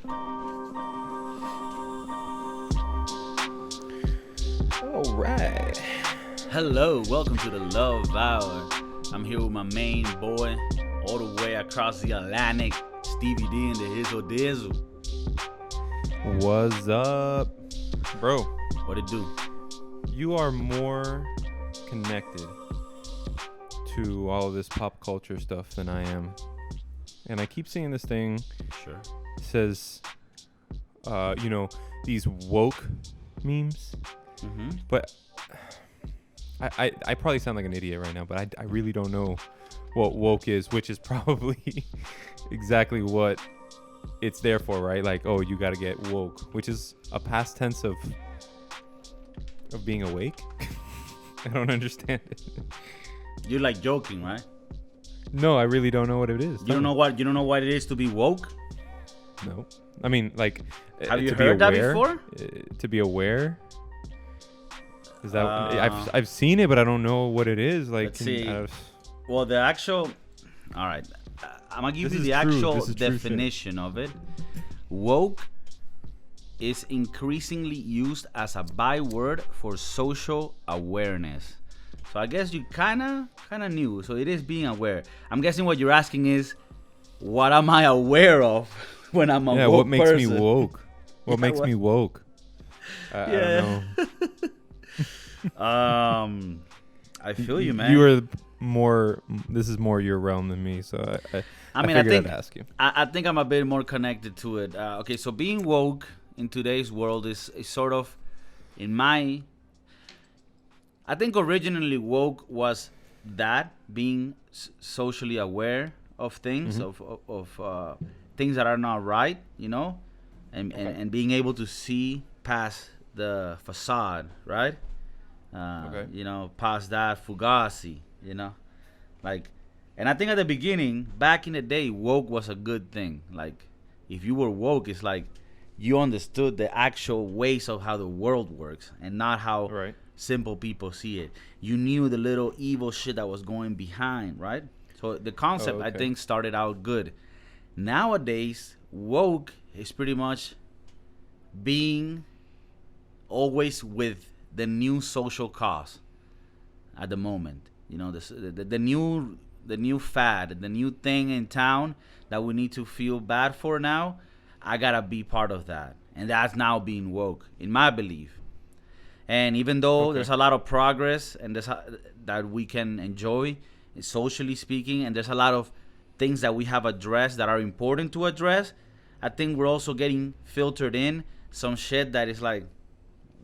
All right. Hello, welcome to the Love Hour. I'm here with my main boy, all the way across the Atlantic, Stevie D and the Hizzle Dizzle. What's up, bro? What it do? You are more connected to all of this pop culture stuff than I am, and I keep seeing this thing. Sure. Says, these woke memes. Mm-hmm. But I probably sound like an idiot right now, but I really don't know what woke is, which is probably exactly what it's there for, right? Like, oh, you got to get woke, which is a past tense of being awake. I don't understand it. You're like joking, right? No, I really don't know what it is. You don't know what it is to be woke? No. I mean, like, have you to heard be that aware, before? To be aware. Is that I've seen it, but I don't know what it is. Like, let's see. Well, the actual. All right, I'm gonna give you the actual definition of it. Woke is increasingly used as a byword for social awareness. So I guess you kind of knew. So it is being aware. I'm guessing what you're asking is, what am I aware of when I'm a woke what makes person? me woke? What makes me woke? I don't know. I feel you, man. You are more. This is more your realm than me, so I think I'd ask you. I think I'm a bit more connected to it. Okay, so being woke in today's world is sort of, I think originally woke was that being socially aware of things, of things that are not right, and being able to see past the facade, right? Past that fugazi, and I think at the beginning, back in the day, woke was a good thing. Like, if you were woke, it's like you understood the actual ways of how the world works and not how simple people see it. You knew the little evil shit that was going behind, right? So the concept, I think, started out good. Nowadays, woke is pretty much being always with the new social cause at the moment. The new fad, the new thing in town that we need to feel bad for now. I gotta be part of that, and that's now being woke, in my belief. And even though there's a lot of progress and that we can enjoy, socially speaking, and there's a lot of things that we have addressed that are important to address, I think we're also getting filtered in some shit that is like,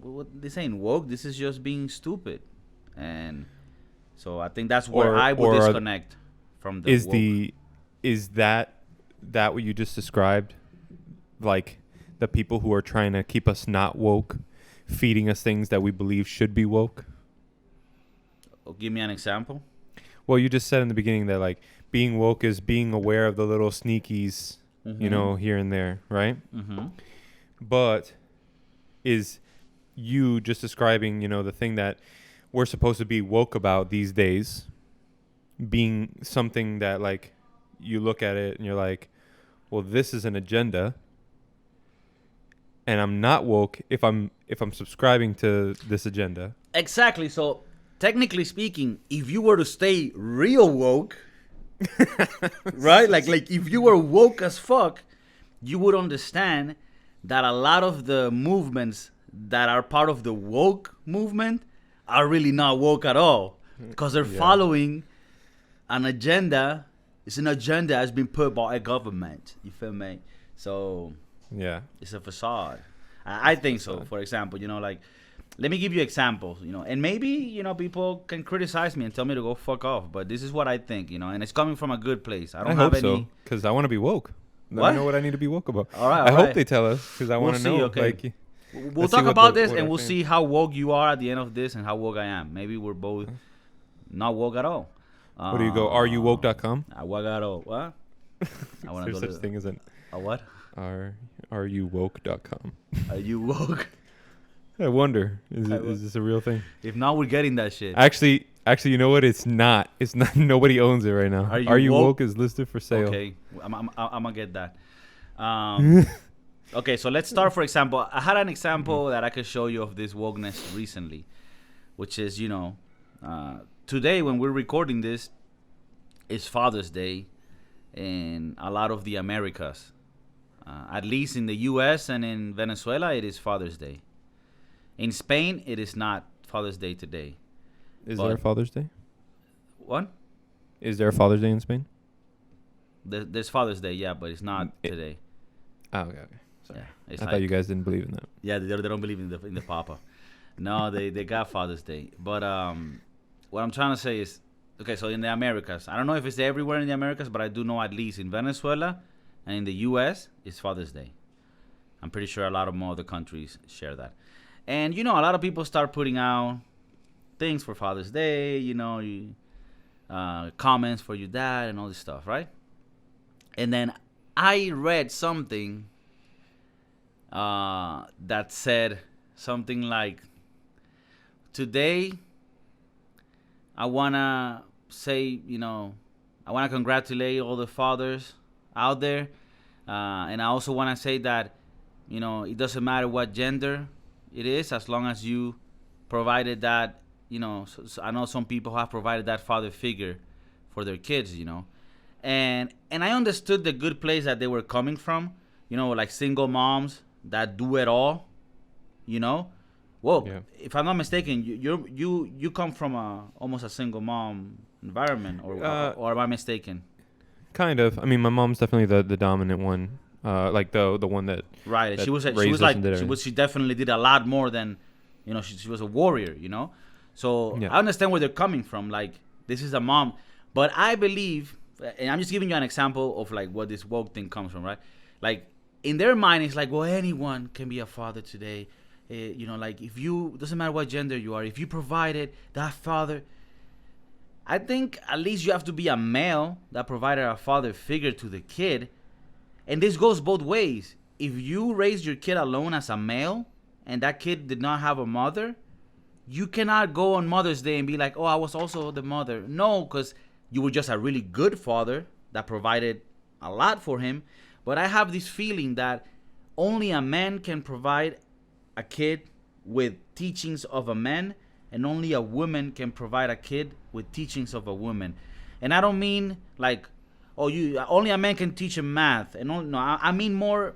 well, this ain't woke. This is just being stupid. And so I think that's where I would disconnect from the woke. Is that what you just described? Like the people who are trying to keep us not woke, feeding us things that we believe should be woke? Give me an example. Well, you just said in the beginning that like being woke is being aware of the little sneakies, here and there, right? Mm-hmm. But is you just describing, the thing that we're supposed to be woke about these days being something that like you look at it and you're like, well, this is an agenda, and I'm not woke if I'm subscribing to this agenda. Exactly. So technically speaking, if you were to stay real woke, right? Like if you were woke as fuck, you would understand that a lot of the movements that are part of the woke movement are really not woke at all, because they're following an agenda. It's an agenda that's been put by a government. You feel me? So it's a facade. I think so. For example, let me give you examples. And maybe people can criticize me and tell me to go fuck off. But this is what I think. And it's coming from a good place. I hope any. Because I want to be woke. Let me know what I need to be woke about. All right. I hope they tell us, because I want to know. Okay. We'll talk about this, and we'll see how woke you are at the end of this and how woke I am. Maybe we're both not woke at all. Where do you go? Areyouwoke.com? Woke at all. What? I want to go to such thing as a what? Areyouwoke.com. Are you woke? I wonder. Is this a real thing? If not, we're getting that shit. Actually, you know what? It's not. It's not. Nobody owns it right now. Are you woke is listed for sale. Okay, I'm gonna get that. Okay, so let's start. For example, I had an example that I could show you of this wokeness recently, which is, today when we're recording this, is Father's Day in a lot of the Americas. At least in the U.S. and in Venezuela, it is Father's Day. In Spain, it is not Father's Day today. Is there a Father's Day? What? Is there a Father's Day in Spain? There's Father's Day, yeah, but it's not today. Oh, okay. Sorry. Yeah, I thought you guys didn't believe in that. Yeah, they don't believe in the Papa. No, they got Father's Day. But what I'm trying to say is, okay, so in the Americas, I don't know if it's everywhere in the Americas, but I do know at least in Venezuela and in the U.S., it's Father's Day. I'm pretty sure a lot of more other countries share that. And, a lot of people start putting out things for Father's Day, comments for your dad and all this stuff, right? And then I read something that said something like, today, I want to say, I want to congratulate all the fathers out there. And I also want to say that, it doesn't matter what gender it is, as long as you provided that, so I know some people have provided that father figure for their kids, And I understood the good place that they were coming from, like single moms that do it all, Whoa, yeah. If I'm not mistaken, you come from almost a single mom environment, or am I mistaken? Kind of. I mean, my mom's definitely the dominant one, like the one that right. That she definitely did a lot more than, she was a warrior, So yeah. I understand where they're coming from. Like, this is a mom, but I believe, and I'm just giving you an example of like what this woke thing comes from, right? Like in their mind, it's like, well, anyone can be a father today. Like if you, doesn't matter what gender you are, if you provided that father, I think at least you have to be a male that provided a father figure to the kid. And this goes both ways. If you raised your kid alone as a male and that kid did not have a mother, you cannot go on Mother's Day and be like, oh, I was also the mother. No, because you were just a really good father that provided a lot for him. But I have this feeling that only a man can provide a kid with teachings of a man, and only a woman can provide a kid with teachings of a woman. And I don't mean like, only a man can teach him math, and I mean more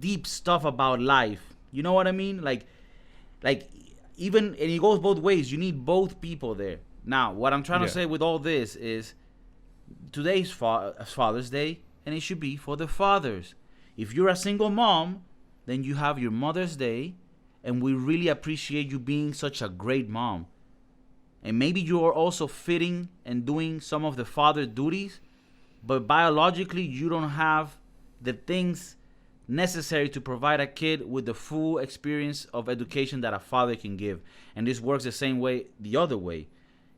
deep stuff about life. You know what I mean? Like even, and it goes both ways. You need both people there. Now, what I'm trying to say with all this is, today's Father's Day, and it should be for the fathers. If you're a single mom, then you have your Mother's Day. And we really appreciate you being such a great mom. And maybe you're also fitting and doing some of the father duties, but biologically you don't have the things necessary to provide a kid with the full experience of education that a father can give. And this works the same way the other way.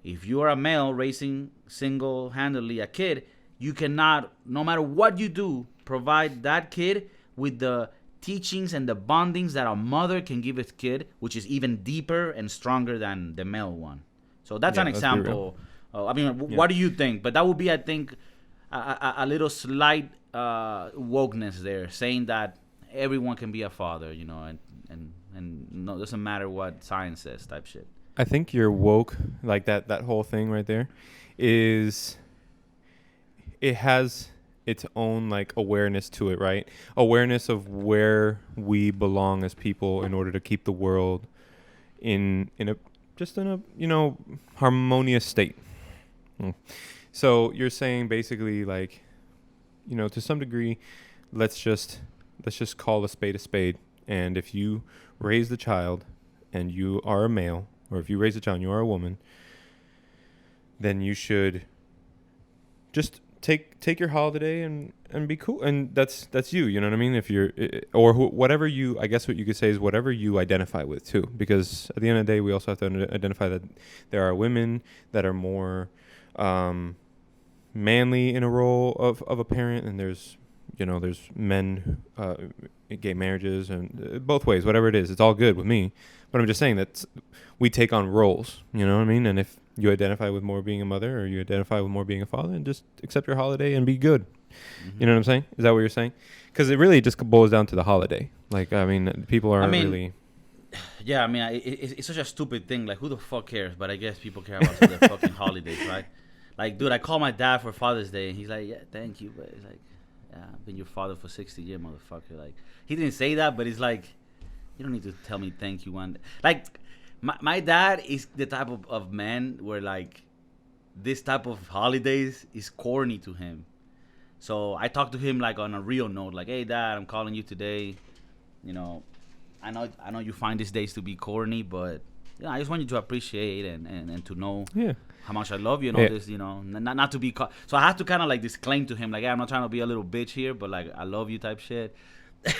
If you are a male raising single-handedly a kid, you cannot, no matter what you do, provide that kid with the teachings and the bondings that a mother can give its kid, which is even deeper and stronger than the male one. So that's an example. What do you think? But that would be, I think, a little slight wokeness there, saying that everyone can be a father, and no, it doesn't matter what science says, type shit. I think you're woke, like that whole thing right there, it has its own like awareness to it, right? Awareness of where we belong as people in order to keep the world in a harmonious state. So you're saying basically like, to some degree, let's just call a spade. And if you raise the child and you are a male, or if you raise a child and you are a woman, then you should just take your holiday and be cool, and that's you know what I mean? If you're whatever you, I guess what you could say is whatever you identify with too, because at the end of the day we also have to identify that there are women that are more manly in a role of a parent, and there's men, gay marriages, and both ways, whatever it is, it's all good with me. But I'm just saying that we take on roles, you know what I mean? And if you identify with more being a mother, or you identify with more being a father, and just accept your holiday and be good. Mm-hmm. You know what I'm saying? Is that what you're saying? Because it really just boils down to the holiday. Like, I mean, people are really. Yeah, I mean, it's such a stupid thing. Like, who the fuck cares? But I guess people care about the fucking holidays, right? Like, dude, I called my dad for Father's Day, and he's like, "Yeah, thank you," but it's like, "Yeah, I've been your father for 60 years, motherfucker." Like, he didn't say that, but it's like, you don't need to tell me thank you. Like, my dad is the type of man where like this type of holidays is corny to him. So I talked to him like on a real note, like, "Hey, Dad, I'm calling you today. You know, I know you find these days to be corny, but I just want you to appreciate and to know how much I love you and all this, not to be so I have to kind of like disclaim to him, like, hey, I'm not trying to be a little bitch here, but like I love you type shit.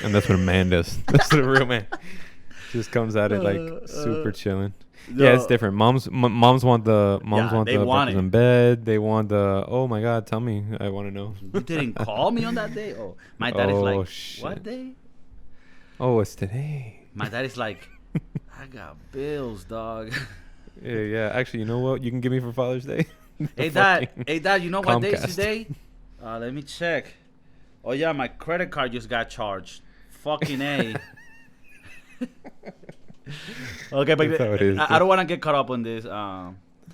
And that's what a man does. That's what a real man just comes at it like super chilling. Yeah, it's different. Moms want the breakfast in bed. They want the, oh my God, tell me. I want to know. You didn't call me on that day? Oh, my dad is like, shit. What day? Oh, it's today. My dad is like, I got bills, dog. Yeah. Actually, you know what? You can give me for Father's Day. Hey, Dad, you know what day is today? Let me check. Oh, yeah, my credit card just got charged. Fucking A. Okay, but I don't want to get caught up on this.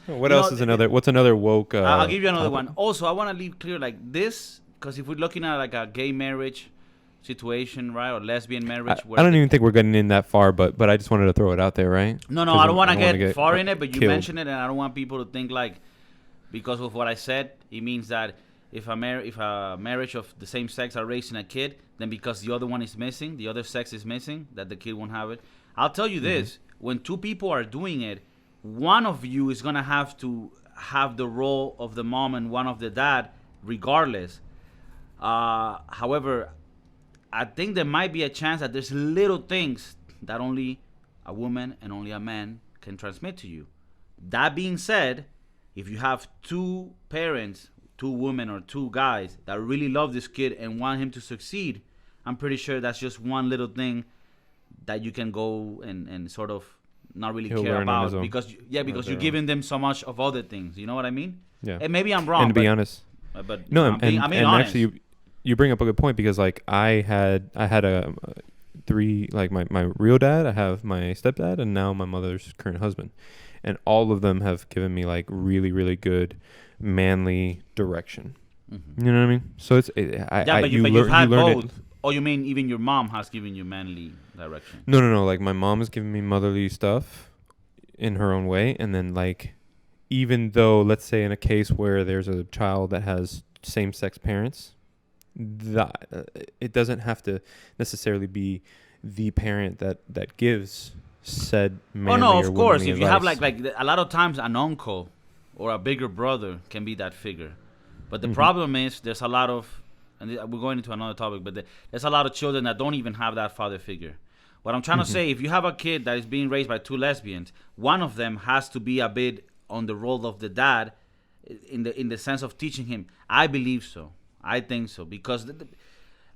What else is another? What's another woke? I'll give you another one. Also, I want to leave clear like this, because if we're looking at like a gay marriage situation, right, or lesbian marriage, I don't even think we're getting in that far, but I just wanted to throw it out there, right? No, I don't want to get far in it, but you mentioned it, and I don't want people to think like because of what I said, it means that if a marriage of the same sex are raising a kid, then because the other one is missing, the other sex is missing, that the kid won't have it. I'll tell you this, when two people are doing it, one of you is going to have the role of the mom and one of the dad, regardless. However, I think there might be a chance that there's little things that only a woman and only a man can transmit to you. That being said, if you have two parents, two women or two guys that really love this kid and want him to succeed, I'm pretty sure that's just one little thing that you can go and sort of not really care about because you're giving them so much of other things. You know what I mean? Yeah. And maybe I'm wrong. And to be honest, but no, I'm being honest. Actually, you bring up a good point because like I had a three, like my real dad, I have my stepdad, and now my mother's current husband, and all of them have given me like really really good manly direction. Mm-hmm. You know what I mean? So it's but you've had both. Or you mean even your mom has given you manly direction? No. Like my mom has given me motherly stuff in her own way, and then like even though let's say in a case where there's a child that has same-sex parents, it doesn't have to necessarily be the parent that gives said manly or womanly advice. Oh no, of course. If you have like a lot of times an uncle or a bigger brother can be that figure, but the problem is there's a lot of, and we're going into another topic, but there's a lot of children that don't even have that father figure. What I'm trying to say, if you have a kid that is being raised by two lesbians, one of them has to be a bit on the role of the dad in the sense of teaching him. I believe so. I think so because,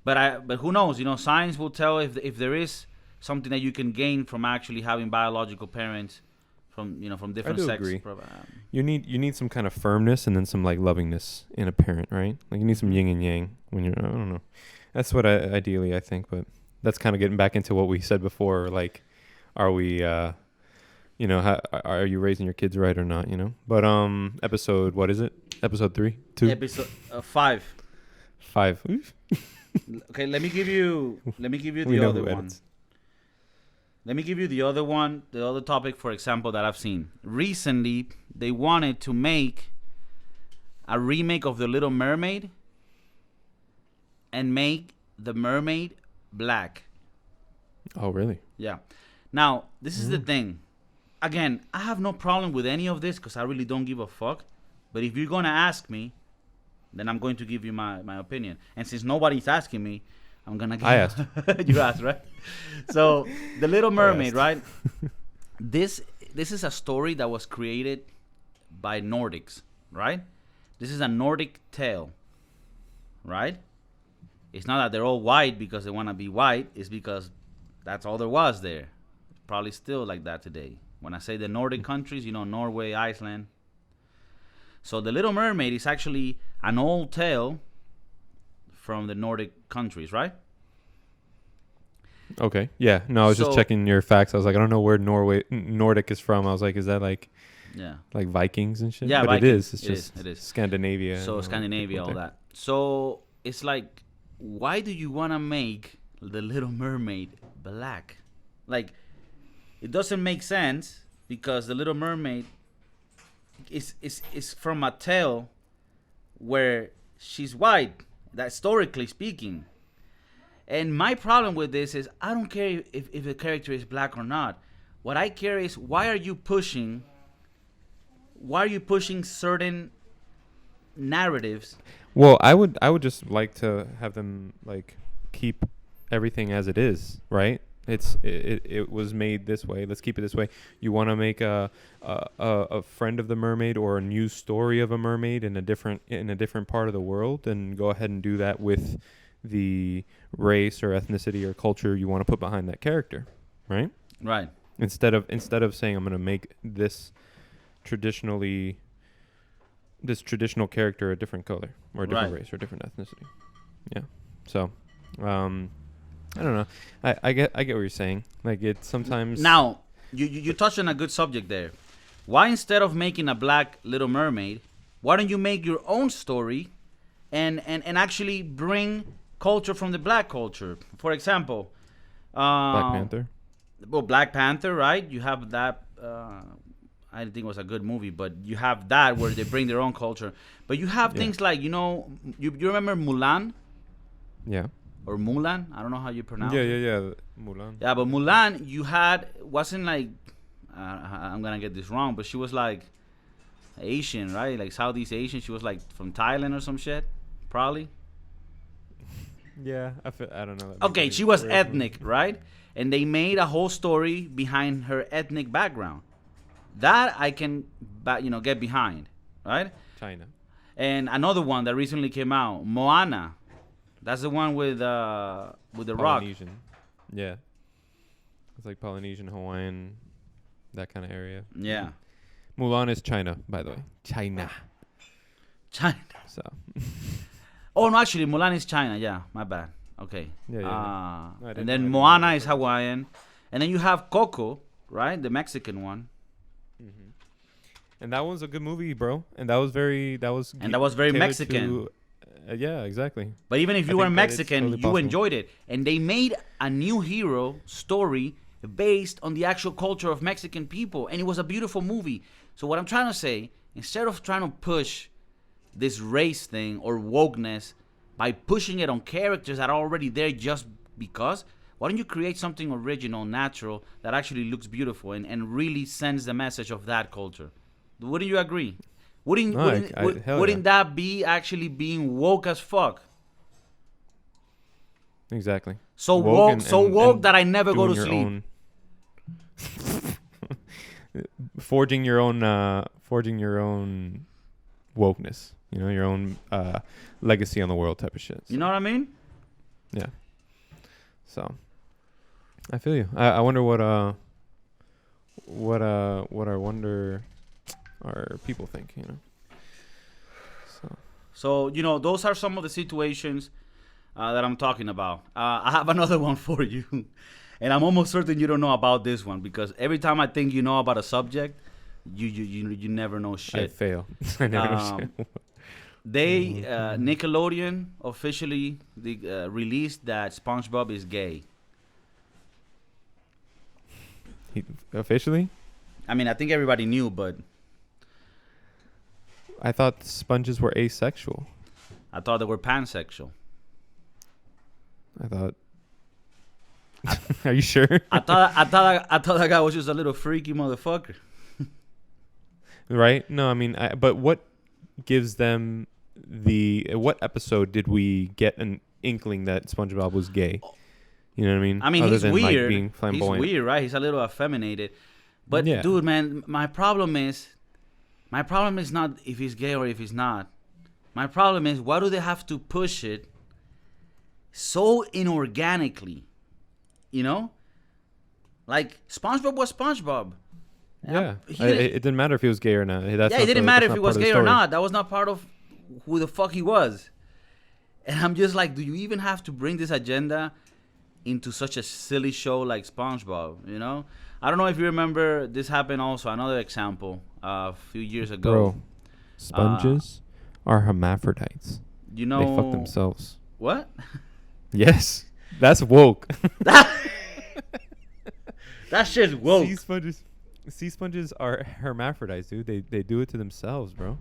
but who knows? Science will tell if there is something that you can gain from actually having biological parents from different sex. Agree. You need some kind of firmness and then some like lovingness in a parent, right? Like you need some yin and yang when you're. I don't know. That's what ideally I think, but that's kind of getting back into what we said before. Like, are we? Are you raising your kids right or not? But episode, what is it? Episode 3, 2, episode 5. 5. Okay, let me give you the other one. Let me give you the other one, the other topic, for example, that I've seen. Recently, they wanted to make a remake of The Little Mermaid and make the mermaid black. Oh, really? Yeah. Now, this is the thing. Again, I have no problem with any of this because I really don't give a fuck. But if you're going to ask me, then I'm going to give you my opinion. And since nobody's asking me, I'm going to give I asked. You asked, right? So, The Little Mermaid, right? This is a story that was created by Nordics, right? This is a Nordic tale, right? It's not that they're all white because they want to be white. It's because that's all there was there. It's probably still like that today. When I say the Nordic countries, Norway, Iceland. So The Little Mermaid is actually an old tale from the Nordic countries, right? Okay. Yeah. No, I was just checking your facts. I was like, I don't know where Nordic is from. I was like, is that like Vikings and shit? Yeah, but Vikings. It is. It is Scandinavia. So Scandinavia, all that. So it's like, why do you want to make the Little Mermaid black? Like, it doesn't make sense because the Little Mermaid is from a tale where she's white, that historically speaking. And my problem with this is I don't care if the character is black or not. What I care is why are you pushing certain narratives? Well, I would just like to have them like keep everything as it is, right? It was made this way. Let's keep it this way. You want to make a friend of the mermaid or a new story of a mermaid in a different part of the world, then go ahead and do that with the race or ethnicity or culture you want to put behind that character, right? Right. Instead of saying I'm going to make this traditional character a different color or a different race or a different ethnicity. Yeah. So, I don't know. I get what you're saying. Like, it's sometimes... Now, you touched on a good subject there. Why, instead of making a black Little Mermaid, why don't you make your own story and actually bring culture from the black culture? For example... Black Panther? Well, Black Panther, right? You have that... I didn't think it was a good movie, but you have that where they bring their own culture. But you have things like, you remember Mulan? Yeah. Or Mulan, I don't know how you pronounce it. Yeah, Mulan. Yeah, but Mulan, wasn't like, I'm gonna get this wrong, but she was like Asian, right? Like Southeast Asian. She was like from Thailand or some shit, probably. Yeah, I don't know. Okay, she was ethnic, right? And they made a whole story behind her ethnic background. That I can, get behind, right? China. And another one that recently came out, Moana. That's the one with the Polynesian. rock. Yeah. It's like Polynesian, Hawaiian, that kind of area. Yeah. Mulan is China, by the way. China. So. Oh, no, actually, Mulan is China. Yeah, my bad. Okay. Yeah. And then Moana is Hawaiian. And then you have Coco, right? The Mexican one. Mm-hmm. And that was a good movie, bro. And that was very Mexican. Yeah, exactly. But even if you were Mexican, totally you enjoyed it. And they made a new hero story based on the actual culture of Mexican people. And it was a beautiful movie. So what I'm trying to say, instead of trying to push this race thing or wokeness by pushing it on characters that are already there just because, why don't you create something original, natural, that actually looks beautiful and really sends the message of that culture? Wouldn't you agree? Wouldn't that be actually being woke as fuck? Exactly. So woke that I never go to sleep. Forging your own wokeness. Your own legacy on the world type of shit. So. You know what I mean? Yeah. So, I feel you. I wonder what our people think, So those are some of the situations that I'm talking about. I have another one for you, and I'm almost certain you don't know about this one because every time I think you know about a subject, you never know shit. I fail. I never know shit. Nickelodeon officially released that SpongeBob is gay. Officially? I mean, I think everybody knew, but I thought sponges were asexual. I thought they were pansexual. Are you sure? I thought that guy was just a little freaky motherfucker. Right? No, I mean, but what gives them what episode did we get an inkling that SpongeBob was gay? You know what I mean? I mean, he's weird. Like, being flamboyant. He's weird, right? He's a little effeminated. But dude, man, my problem is not if he's gay or if he's not. My problem is why do they have to push it so inorganically? Like SpongeBob was SpongeBob. Yeah, it didn't matter if he was gay or not. It didn't matter if he was gay or not. That was not part of who the fuck he was. And I'm just like, do you even have to bring this agenda into such a silly show like SpongeBob. You know, I don't know if you remember. This happened also. Another example a few years ago. Bro, sponges are hermaphrodites. You know, they fuck themselves. What? Yes, that's woke. That shit's woke. Sea sponges are hermaphrodites, dude. They do it to themselves, bro.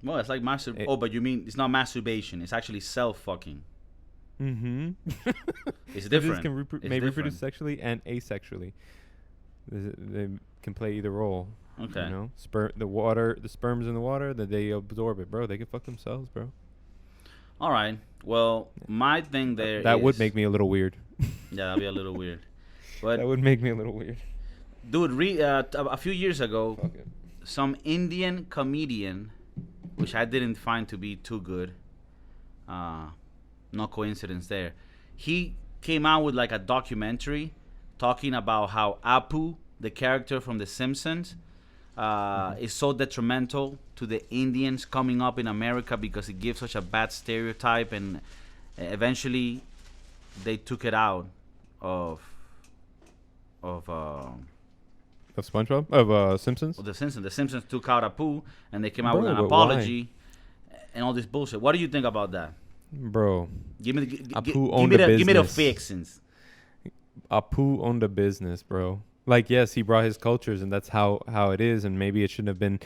Well, it's like but you mean it's not masturbation? It's actually self fucking. Mm-hmm. It's different. May reproduce sexually and asexually. They can play either role. Okay. You know, the sperm's in the water, that they absorb it, bro. They can fuck themselves, bro. All right. Well, my thing there that would make me a little weird. Yeah, that'd be a little weird. But that would make me a little weird. Dude, a few years ago, some Indian comedian, which I didn't find to be too good, no coincidence there, he came out with like a documentary talking about how Apu, the character from The Simpsons, is so detrimental to the Indians coming up in America because it gives such a bad stereotype, and eventually they took it out of SpongeBob? Of Simpsons? The Simpsons. The Simpsons took out Apu, and they came out with an apology and all this bullshit. What do you think about that? Bro. Give me the fixings. Apu owned a business, bro. Like, yes, he brought his cultures, and that's how it is, and maybe it shouldn't have been,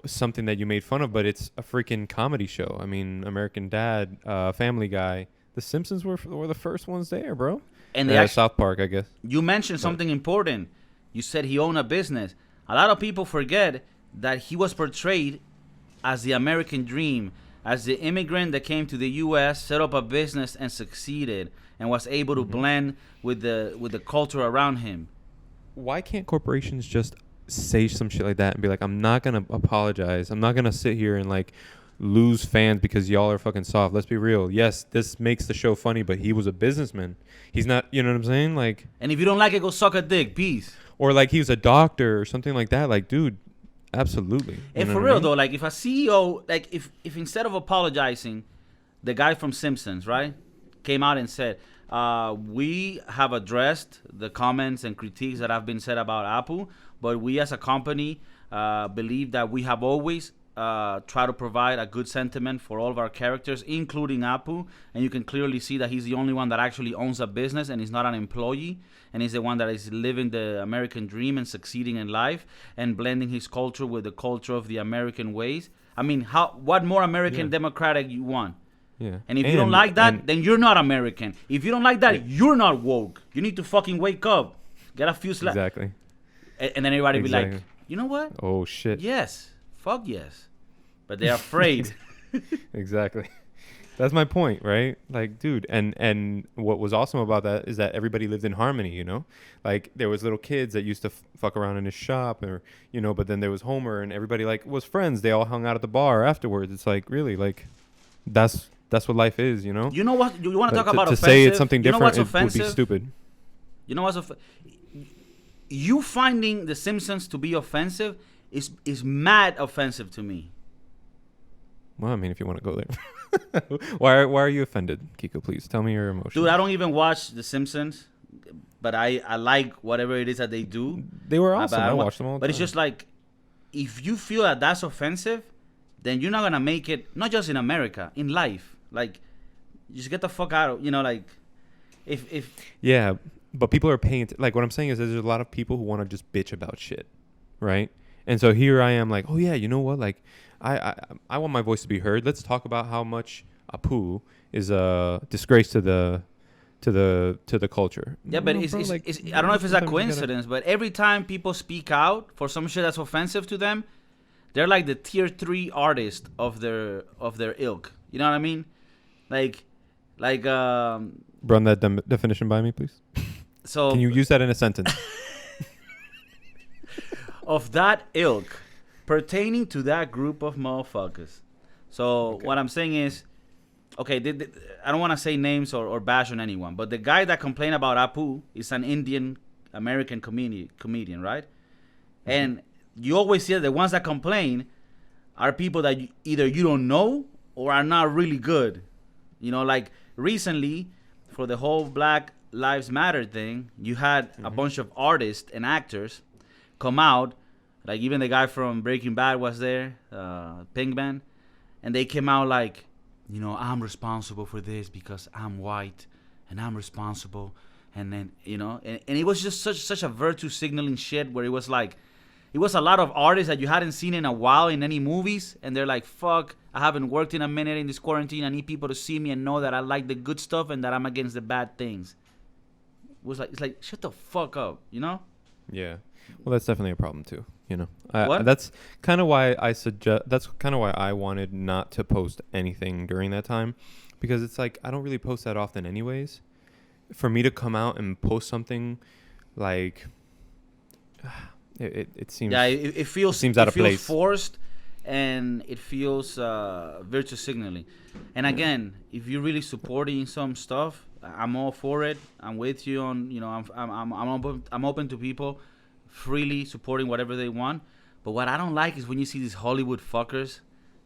something that you made fun of, but it's a freaking comedy show. I mean, American Dad, Family Guy. The Simpsons were the first ones there, bro. And South Park, I guess. You mentioned something important. You said he owned a business. A lot of people forget that he was portrayed as the American dream, as the immigrant that came to the U.S., set up a business and succeeded, and was able to blend with the culture around him. Why can't corporations just say some shit like that and be like, I'm not going to apologize. I'm not going to sit here and like lose fans because y'all are fucking soft. Let's be real. Yes, this makes the show funny, but he was a businessman. He's not, you know what I'm saying? Like, and if you don't like it, go suck a dick. Peace. Or like he was a doctor or something like that. Like, dude, absolutely. And for real though, like if a CEO, like if instead of apologizing, the guy from Simpsons, right, came out and said, we have addressed the comments and critiques that have been said about Apu, but we as a company believe that we have always try to provide a good sentiment for all of our characters, including Apu, and you can clearly see that he's the only one that actually owns a business and he's not an employee, and he's the one that is living the American dream and succeeding in life and blending his culture with the culture of the American ways. I mean, what more American democratic you want? Yeah. And if you don't like that, then you're not American. If you don't like that, you're not woke. You need to fucking wake up. Get a few slaps. Exactly. And then everybody be like, you know what? Oh, shit. Yes. Fuck yes. But they're afraid. Exactly. That's my point, right? Like, dude, and what was awesome about that is that everybody lived in harmony, you know? Like, there was little kids that used to fuck around in his shop, or, but then there was Homer, and everybody, like, was friends. They all hung out at the bar afterwards. It's like, really, like, that's what life is, you know? You know what? You want to talk about offensive? To say it's something different, it would be stupid. You know what's you finding The Simpsons to be offensive is mad offensive to me. Well, I mean, if you want to go there. Why are you offended, Kiko? Please tell me your emotions. Dude, I don't even watch The Simpsons, but I like whatever it is that they do. They were awesome. I watched them all the time. But it's just like, if you feel that that's offensive, then you're not going to make it, not just in America, in life. Like, just get the fuck out of, like, if... Yeah, but people are paying... Like, what I'm saying is there's a lot of people who want to just bitch about shit, right? And so here I am like, oh, yeah, you know what? Like, I want my voice to be heard. Let's talk about how much Apu is a disgrace to the culture. Yeah, but it's I don't know if it's a coincidence, but every time people speak out for some shit that's offensive to them, they're like the tier 3 artist of their ilk. You know what I mean? Like run that definition by me, please. So can you use that in a sentence? Of that ilk, pertaining to that group of motherfuckers. So what I'm saying is, okay, I don't want to say names or bash on anyone, but the guy that complained about Apu is an Indian American comedian, right? Mm-hmm. And you always see that the ones that complain are people that either you don't know or are not really good. Like recently, for the whole Black Lives Matter thing, you had a bunch of artists and actors come out, like even the guy from Breaking Bad was there, Pinkman, and they came out like, you know, I'm responsible for this because I'm white, and I'm responsible, and then, you know, and it was just such a virtue signaling shit where it was like, it was a lot of artists that you hadn't seen in a while in any movies, and they're like, fuck, I haven't worked in a minute in this quarantine, I need people to see me and know that I like the good stuff and that I'm against the bad things. It's like, shut the fuck up, you know? Yeah. Well, that's definitely a problem too, you know. What? That's kind of why that's kind of why I wanted not to post anything during that time, because it's like I don't really post that often anyways. For me to come out and post something like it seems it feels out of place, forced, and it feels virtue signaling. And again, if you're really supporting some stuff, I'm all for it. I'm with you on, you know, I'm open to people freely supporting whatever they want. But what I don't like is when you see these Hollywood fuckers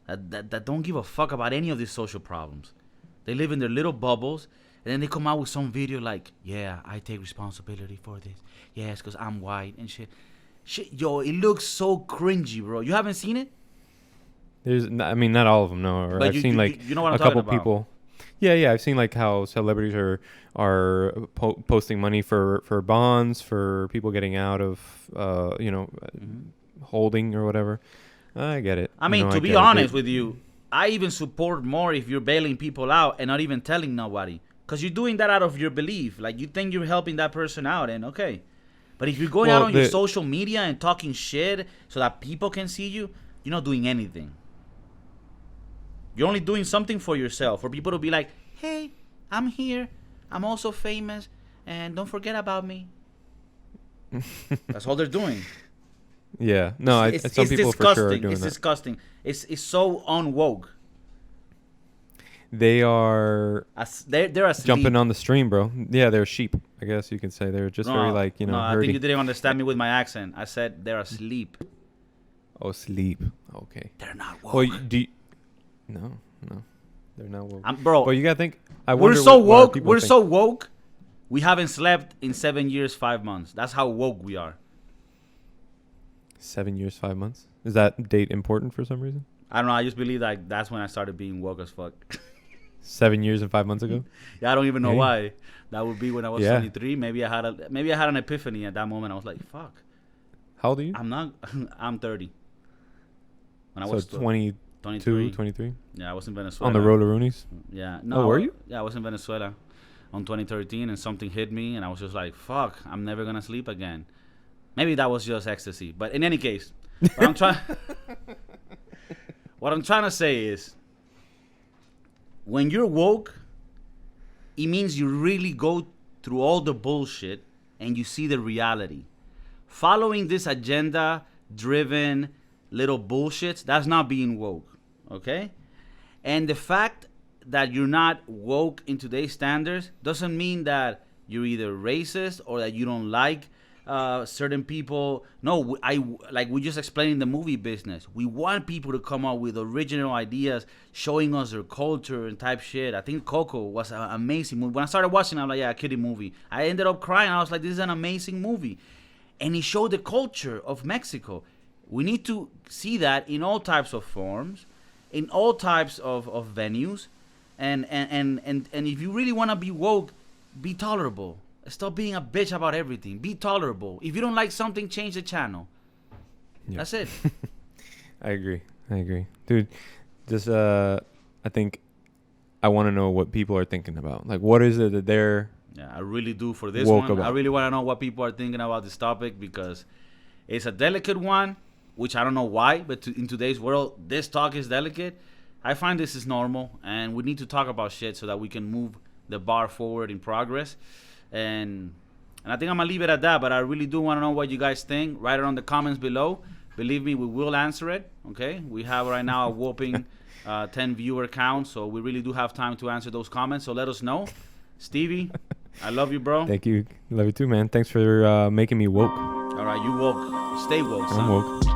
that don't give a fuck about any of these social problems. They live in their little bubbles, and then they come out with some video like, yeah, I take responsibility for this. Yeah, it's because I'm white and shit. Shit, yo, it looks so cringy, bro. You haven't seen it? Not all of them, no. Or but I've seen like you know what I'm a couple talking about. people. Yeah, I've seen like how celebrities are posting money for bonds for people getting out of holding or whatever. I get it. I mean, to be honest with you, I even support more if you're bailing people out and not even telling nobody, because you're doing that out of your belief. Like, you think you're helping that person out, and okay. But if you're going out on your social media and talking shit so that people can see you, you're not doing anything. You're only doing something for yourself, for people to be like, hey, I'm here, I'm also famous, and don't forget about me. That's all they're doing. Yeah. No, some people for sure are doing that. It's disgusting. It's so unwoke. They are they're asleep. Jumping on the stream, bro. Yeah, they're sheep, I guess you can say. They're just very like, you know, I think you didn't understand me with my accent. I said they're asleep. Oh, sleep. Okay. They're not woke. Well, no. They're not woke. Bro, well, you got to think. We're so woke. We're so woke. We haven't slept in 7 years, 5 months. That's how woke we are. 7 years, 5 months? Is that date important for some reason? I don't know. I just believe like that's when I started being woke as fuck. 7 years and 5 months ago? Yeah, I don't even know why. That would be when I was 23. Maybe I had an epiphany at that moment. I was like, fuck. How old are you? I'm 30. When I was 22, 23? Yeah, I was in Venezuela. On the road to Rooney's? Yeah. No, oh, were you? Yeah, I was in Venezuela on 2013, and something hit me, and I was just like, fuck, I'm never going to sleep again. Maybe that was just ecstasy. But in any case, what I'm trying to say is, when you're woke, it means you really go through all the bullshit and you see the reality. Following this agenda-driven little bullshits, that's not being woke, okay? And the fact that you're not woke in today's standards doesn't mean that you're either racist or that you don't like certain people. No, we just explained in the movie business. We want people to come up with original ideas, showing us their culture and type shit. I think Coco was an amazing movie. When I started watching, I'm like, yeah, a kiddie movie. I ended up crying. I was like, this is an amazing movie. And it showed the culture of Mexico. We need to see that in all types of forms, in all types of venues. And if you really want to be woke, be tolerable. Stop being a bitch about everything. Be tolerable. If you don't like something, change the channel. Yep. That's it. I agree. Dude, just I think I want to know what people are thinking about. Like, what is it that they're... Yeah, I really do for this one. About. I really want to know what people are thinking about this topic, because it's a delicate one, which I don't know why, but in today's world, this talk is delicate. I find this is normal, and we need to talk about shit so that we can move the bar forward in progress. And I think I'm going to leave it at that, but I really do want to know what you guys think. Write it on the comments below. Believe me, we will answer it, okay? We have right now a whopping 10 viewer count, so we really do have time to answer those comments, so let us know. Stevie, I love you, bro. Thank you. Love you too, man. Thanks for making me woke. All right, you woke. Stay woke, son. I'm woke.